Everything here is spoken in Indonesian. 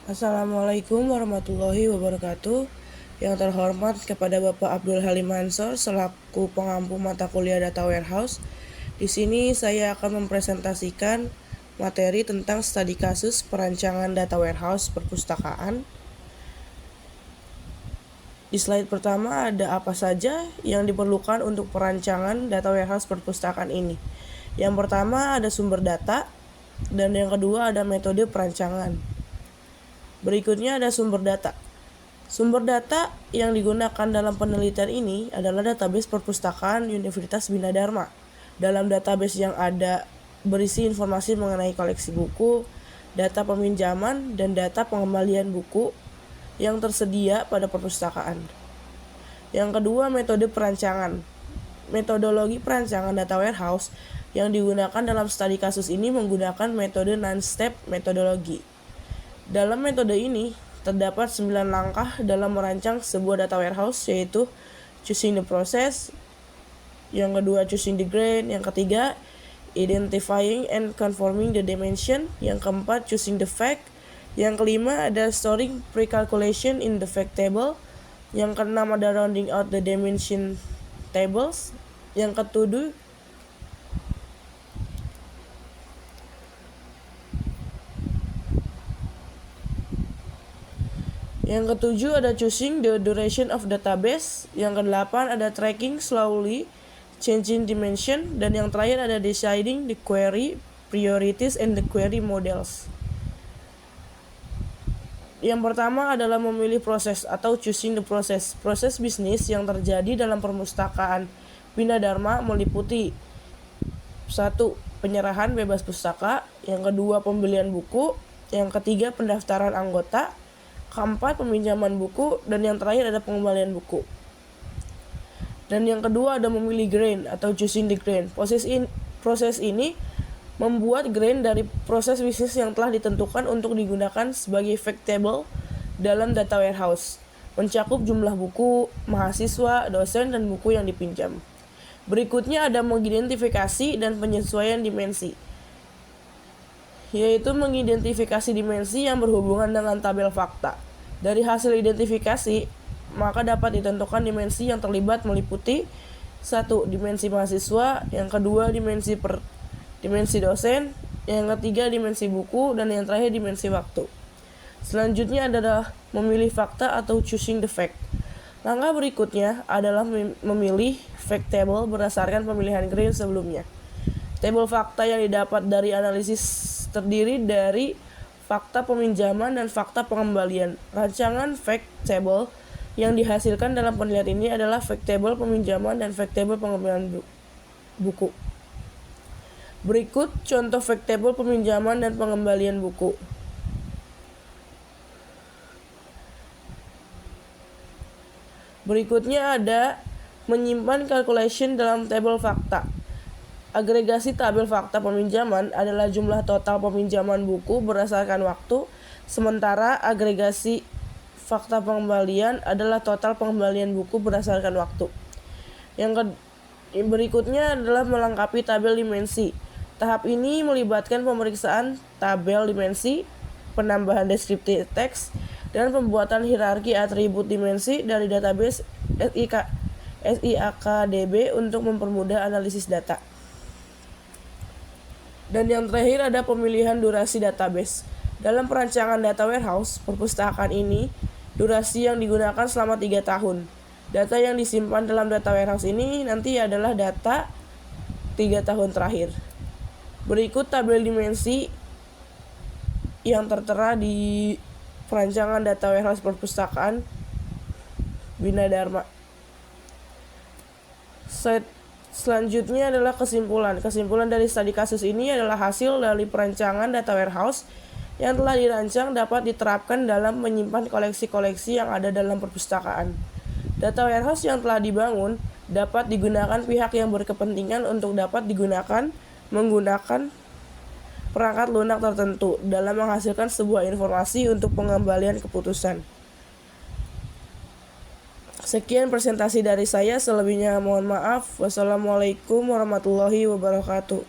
Assalamualaikum warahmatullahi wabarakatuh. Yang terhormat kepada Bapak Abdul Halim Mansor selaku pengampu mata kuliah Data Warehouse. Di sini saya akan mempresentasikan materi tentang studi kasus perancangan Data Warehouse perpustakaan. Di slide pertama ada apa saja yang diperlukan untuk perancangan Data Warehouse perpustakaan ini. Yang pertama ada sumber data, dan yang kedua ada metode perancangan. Berikutnya ada sumber data. Sumber data yang digunakan dalam penelitian ini adalah database perpustakaan Universitas Bina Dharma. Dalam database yang ada berisi informasi mengenai koleksi buku, data peminjaman, dan data pengembalian buku yang tersedia pada perpustakaan. Yang kedua, metode perancangan. Metodologi perancangan data warehouse yang digunakan dalam studi kasus ini menggunakan metode non-step metodologi. Dalam metode ini, terdapat 9 langkah dalam merancang sebuah data warehouse, yaitu choosing the process, yang kedua choosing the grain, yang ketiga identifying and conforming the dimension, yang keempat choosing the fact, yang kelima ada storing pre-calculation in the fact table, yang keenam ada rounding out the dimension tables, yang ketujuh ada choosing the duration of database, yang kedelapan ada tracking slowly changing dimension, dan yang terakhir ada deciding the query priorities and the query models. Yang pertama adalah memilih proses atau choosing the process. Proses bisnis yang terjadi dalam perpustakaan Bina Dharma meliputi 1. Penyerahan bebas pustaka, yang kedua pembelian buku, yang ketiga pendaftaran anggota, keempat peminjaman buku, dan yang terakhir ada pengembalian buku. Dan yang kedua ada memilih grain atau choosing the grain. Proses ini membuat grain dari proses bisnis yang telah ditentukan untuk digunakan sebagai fact table dalam data warehouse, mencakup jumlah buku, mahasiswa, dosen, dan buku yang dipinjam. Berikutnya ada mengidentifikasi dan penyesuaian dimensi, yaitu mengidentifikasi dimensi yang berhubungan dengan tabel fakta. Dari hasil identifikasi, maka dapat ditentukan dimensi yang terlibat meliputi 1. Dimensi mahasiswa, yang kedua dimensi dosen, yang ketiga dimensi buku, dan yang terakhir dimensi waktu. Selanjutnya adalah memilih fakta atau choosing the fact. Langkah berikutnya adalah memilih fact table berdasarkan pemilihan grain sebelumnya. Tabel fakta yang didapat dari analisis terdiri dari fakta peminjaman dan fakta pengembalian. Rancangan fact table yang dihasilkan dalam penelitian ini adalah fact table peminjaman dan fact table pengembalian buku. Berikut contoh fact table peminjaman dan pengembalian buku. Berikutnya ada menyimpan calculation dalam tabel fakta. Agregasi tabel fakta peminjaman adalah jumlah total peminjaman buku berdasarkan waktu, sementara agregasi fakta pengembalian adalah total pengembalian buku berdasarkan waktu. Berikutnya adalah melengkapi tabel dimensi. Tahap ini melibatkan pemeriksaan tabel dimensi, penambahan deskripsi teks, dan pembuatan hierarki atribut dimensi dari database SIAKDB untuk mempermudah analisis data. Dan yang terakhir ada pemilihan durasi database. Dalam perancangan data warehouse perpustakaan ini, durasi yang digunakan selama 3 tahun. Data yang disimpan dalam data warehouse ini nanti adalah data 3 tahun terakhir. Berikut tabel dimensi yang tertera di perancangan data warehouse perpustakaan Bina Dharma. Selanjutnya adalah kesimpulan. Kesimpulan dari studi kasus ini adalah hasil dari perancangan data warehouse yang telah dirancang dapat diterapkan dalam menyimpan koleksi-koleksi yang ada dalam perpustakaan. Data warehouse yang telah dibangun dapat digunakan pihak yang berkepentingan untuk dapat digunakan menggunakan perangkat lunak tertentu dalam menghasilkan sebuah informasi untuk pengembalian keputusan. Sekian presentasi dari saya, selebihnya mohon maaf. Wassalamualaikum warahmatullahi wabarakatuh.